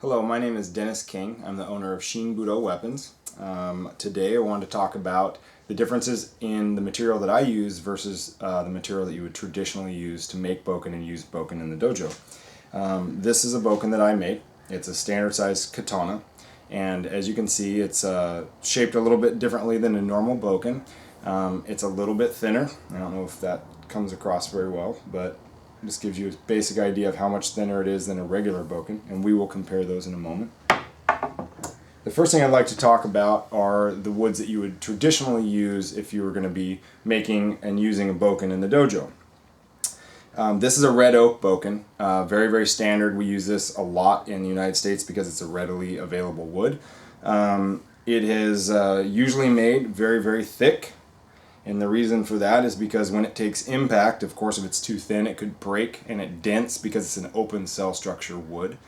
Hello, my name is Dennis King. I'm the owner of Shinbudo Weapons. Today I wanted to talk about the differences in the material that I use versus the material that you would traditionally use to make bokken and use bokken in the dojo. This is a bokken that I make. It's a standard size katana, and as you can see, it's shaped a little bit differently than a normal bokken. It's a little bit thinner. I don't know if that comes across very well, but this gives you a basic idea of how much thinner it is than a regular bokken, and we will compare those in a moment. The first thing I'd like to talk about are the woods that you would traditionally use if you were going to be making and using a bokken in the dojo. This is a red oak bokken, very, very standard. We use this a lot in the United States because it's a readily available wood. It is usually made very, very thick. And the reason for that is because when it takes impact, of course, if it's too thin, it could break, and it dents because it's an open cell structure wood.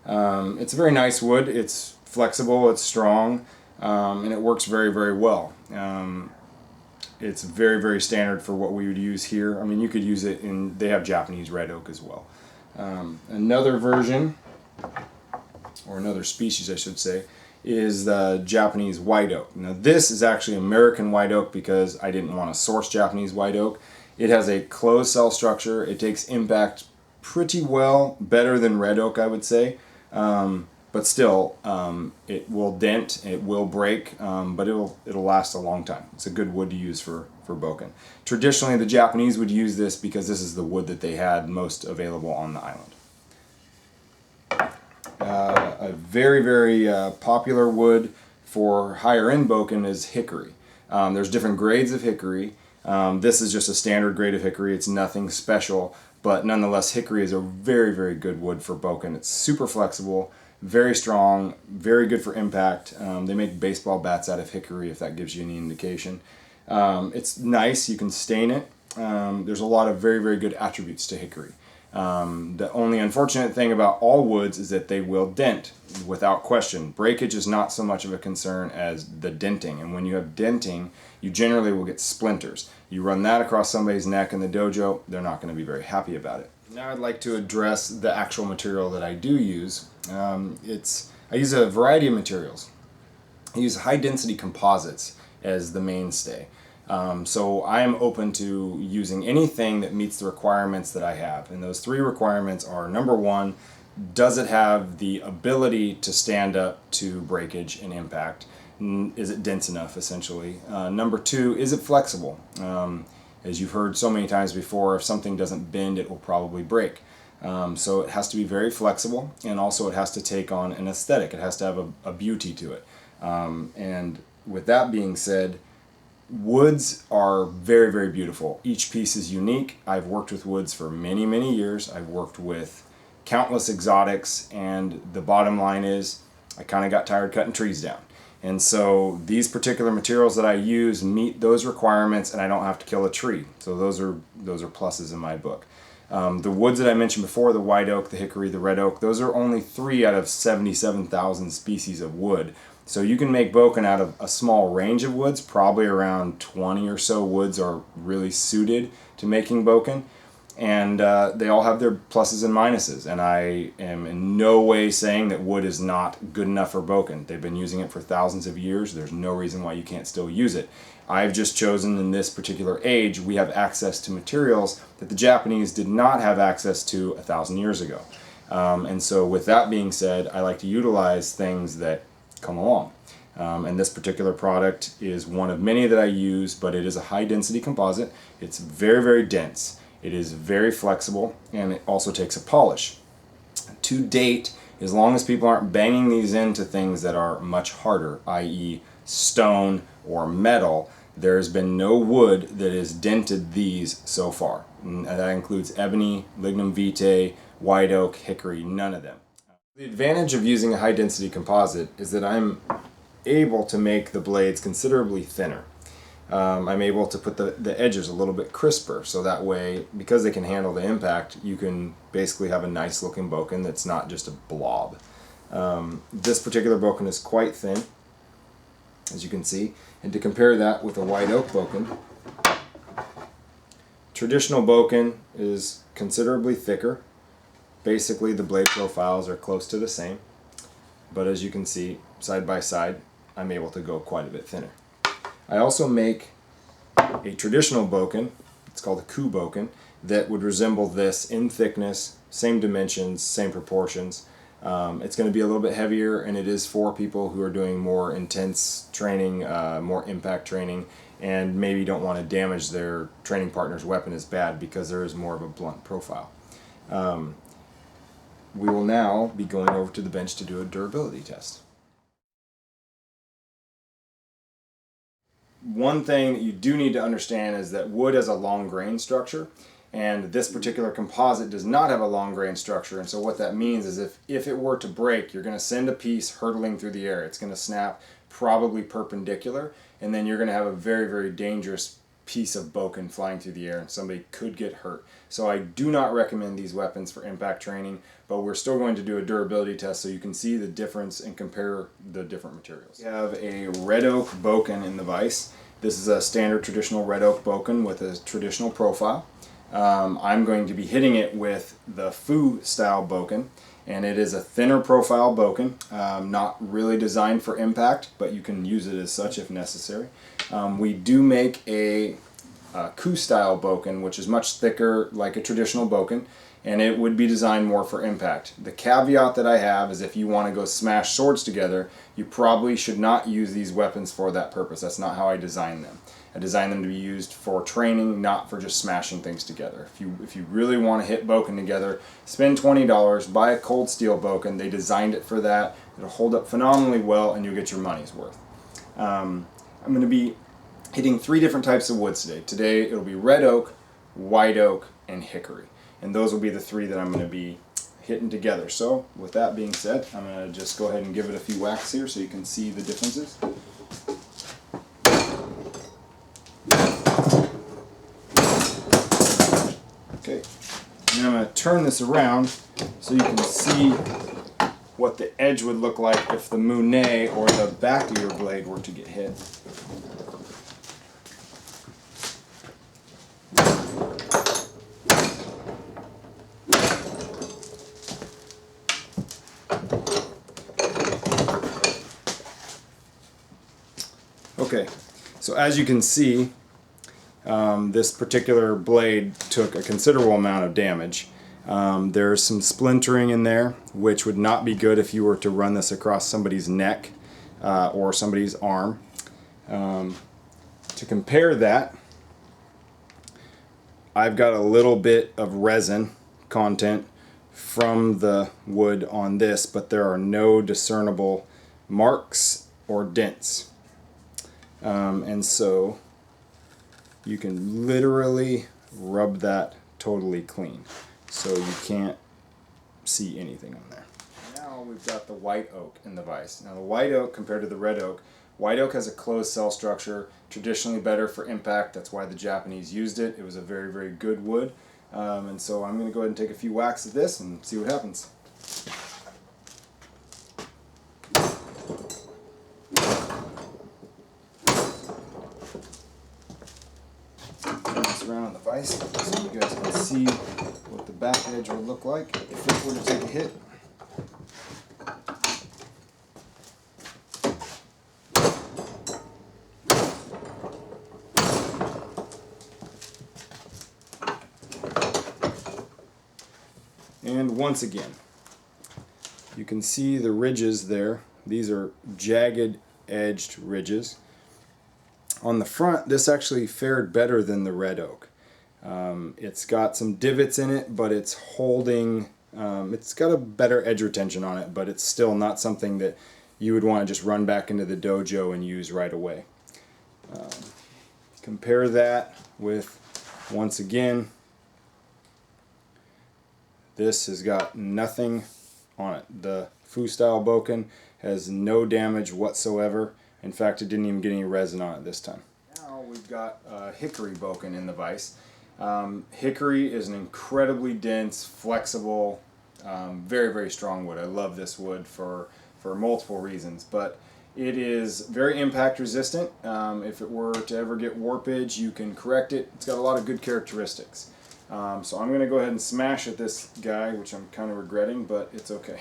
It's a very nice wood. It's flexible, it's strong, and it works very, very well. It's very, very standard for what we would use here. I mean, you could use it in, they have Japanese red oak as well. Another version, or another species, I should say, is the Japanese white oak. Now this is actually American white oak because I didn't want to source Japanese white oak. It has a closed cell structure. It takes impact pretty well, better than red oak, I would say. But still, it will dent, it will break, but it'll last a long time. It's a good wood to use for bokken. Traditionally, the Japanese would use this because this is the wood that they had most available on the island. A very, very popular wood for higher end bokken is hickory. There's different grades of hickory. This is just a standard grade of hickory. It's nothing special, but nonetheless, hickory is a very, very good wood for bokken. It's super flexible, very strong, very good for impact. They make baseball bats out of hickory, if that gives you any indication. It's nice. You can stain it. There's a lot of very, very good attributes to hickory. The only unfortunate thing about all woods is that they will dent without question. Breakage is not so much of a concern as the denting, and when you have denting, you generally will get splinters. You run that across somebody's neck in the dojo, they're not going to be very happy about it. Now I'd like to address the actual material that I do use. I use a variety of materials. I use high density composites as the mainstay. So I am open to using anything that meets the requirements that I have. And those three requirements are: number one, does it have the ability to stand up to breakage and impact? Is it dense enough, essentially? Number two, is it flexible? As you've heard so many times before, if something doesn't bend, it will probably break. So it has to be very flexible, and also it has to take on an aesthetic. It has to have a beauty to it. And with that being said, woods are very, very beautiful. Each piece is unique. I've worked with woods for many, many years. I've worked with countless exotics, and the bottom line is I kind of got tired cutting trees down. And so these particular materials that I use meet those requirements, and I don't have to kill a tree. So those are pluses in my book. The woods that I mentioned before, the white oak, the hickory, the red oak, those are only 3 out of 77,000 species of wood. So you can make bokken out of a small range of woods. Probably around 20 or so woods are really suited to making bokken. And they all have their pluses and minuses. And I am in no way saying that wood is not good enough for bokken. They've been using it for thousands of years. There's no reason why you can't still use it. I've just chosen, in this particular age, we have access to materials that the Japanese did not have access to 1,000 years ago. And so with that being said, I like to utilize things that come along. And this particular product is one of many that I use, but it is a high density composite. It's very, very dense. It is very flexible, and it also takes a polish. To date, as long as people aren't banging these into things that are much harder, i.e. stone or metal, there's been no wood that has dented these so far. And that includes ebony, lignum vitae, white oak, hickory, none of them. The advantage of using a high density composite is that I'm able to make the blades considerably thinner. I'm able to put the edges a little bit crisper, so that way, because they can handle the impact, you can basically have a nice looking bokken that's not just a blob. This particular bokken is quite thin, as you can see, and to compare that with a white oak bokken, traditional bokken is considerably thicker. Basically, the blade profiles are close to the same. but as you can see, side by side, I'm able to go quite a bit thinner. I also make a traditional bokken, it's called a ku bokken, that would resemble this in thickness, same dimensions, same proportions. It's going to be a little bit heavier, and it is for people who are doing more intense training, more impact training, and maybe don't want to damage their training partner's weapon as bad because there is more of a blunt profile. We will now be going over to the bench to do a durability test. One thing that you do need to understand is that wood has a long grain structure, and this particular composite does not have a long grain structure. And so what that means is if it were to break, you're going to send a piece hurtling through the air. It's going to snap probably perpendicular, and then you're going to have a very, very dangerous piece of bokken flying through the air, and somebody could get hurt. So I do not recommend these weapons for impact training, but we're still going to do a durability test so you can see the difference and compare the different materials. We have a red oak bokken in the vise. This is a standard traditional red oak bokken with a traditional profile. I'm going to be hitting it with the Fu style bokken, and it is a thinner profile bokken, not really designed for impact, but you can use it as such if necessary. We do make a Ku style bokken, which is much thicker like a traditional bokken, and it would be designed more for impact. The caveat that I have is if you want to go smash swords together, you probably should not use these weapons for that purpose. That's not how I designed them. I designed them to be used for training, not for just smashing things together. If you really want to hit bokken together, spend $20, buy a cold steel bokken. They designed it for that. It'll hold up phenomenally well, and you'll get your money's worth. I'm going to be hitting 3 different types of woods today. Today it'll be red oak, white oak, and hickory. And those will be the 3 that I'm going to be hitting together. So with that being said, I'm going to just go ahead and give it a few whacks here so you can see the differences. Okay, and I'm going to turn this around so you can see what the edge would look like if the munet or the back of your blade were to get hit. Okay, so as you can see, this particular blade took a considerable amount of damage. There's some splintering in there, which would not be good if you were to run this across somebody's neck or somebody's arm. To compare that, I've got a little bit of resin content from the wood on this, but there are no discernible marks or dents. And so you can literally rub that totally clean, so you can't see anything on there. Now we've got the white oak in the vise. Now the white oak compared to the red oak, white oak has a closed cell structure, traditionally better for impact. That's why the Japanese used it. It was a very, very good wood. And so I'm going to go ahead and take a few whacks of this and see what happens. Turn this around on the vise so you guys can see what the back edge would look like if it were to take a hit. And once again, you can see the ridges there. These are jagged edged ridges. On the front, this actually fared better than the red oak. It's got some divots in it, but it's holding, it's got a better edge retention on it, but it's still not something that you would want to just run back into the dojo and use right away. Compare that with, once again, this has got nothing on it. The Fu style bokken has no damage whatsoever. In fact, it didn't even get any resin on it this time. Now we've got hickory bokken in the vise. Hickory is an incredibly dense, flexible, very, very strong wood. I love this wood for multiple reasons, but it is very impact resistant. If it were to ever get warpage, you can correct it. It's got a lot of good characteristics. So I'm going to go ahead and smash at this guy, which I'm kind of regretting, but it's okay.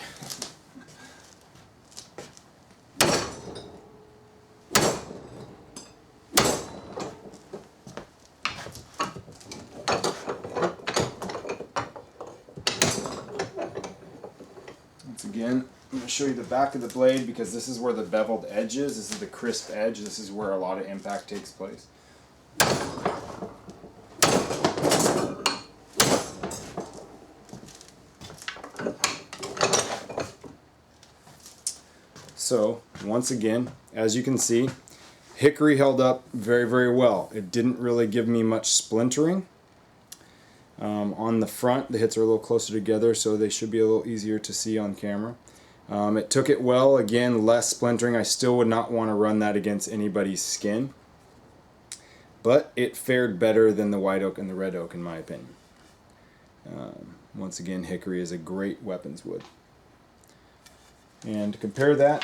again, I'm going to show you the back of the blade because this is where the beveled edge is. This is the crisp edge. This is where a lot of impact takes place. So, once again, as you can see, hickory held up very, very well. It didn't really give me much splintering. On the front, the hits are a little closer together, so they should be a little easier to see on camera. It took it well. Again, less splintering. I still would not want to run that against anybody's skin. But it fared better than the white oak and the red oak, in my opinion. Once again, hickory is a great weapons wood. And to compare that,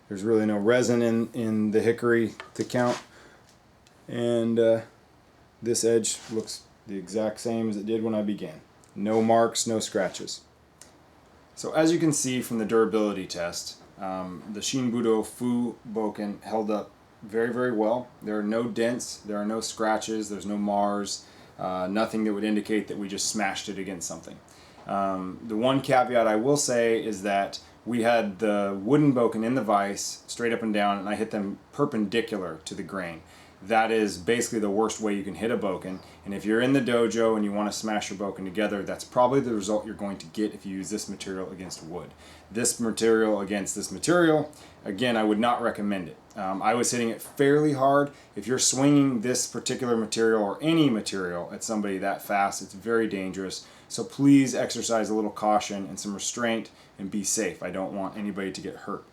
there's really no resin in the hickory to count. And this edge looks the exact same as it did when I began. No marks, no scratches. So as you can see from the durability test, the Shinbudo Fu bokken held up very, very well. There are no dents, there are no scratches, there's no mars, nothing that would indicate that we just smashed it against something. The one caveat I will say is that we had the wooden bokken in the vise straight up and down, and I hit them perpendicular to the grain. That is basically the worst way you can hit a bokken, and if you're in the dojo and you want to smash your bokken together, that's probably the result you're going to get if you use this material against wood. This material against this material, again, I would not recommend it. I was hitting it fairly hard. If you're swinging this particular material or any material at somebody that fast, it's very dangerous. So please exercise a little caution and some restraint and be safe. I don't want anybody to get hurt.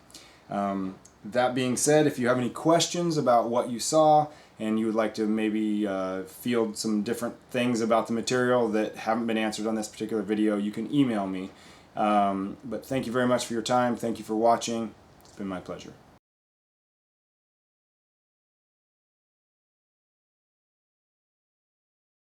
That being said, if you have any questions about what you saw and you would like to maybe field some different things about the material that haven't been answered on this particular video, you can email me. But thank you very much for your time. Thank you for watching. It's been my pleasure.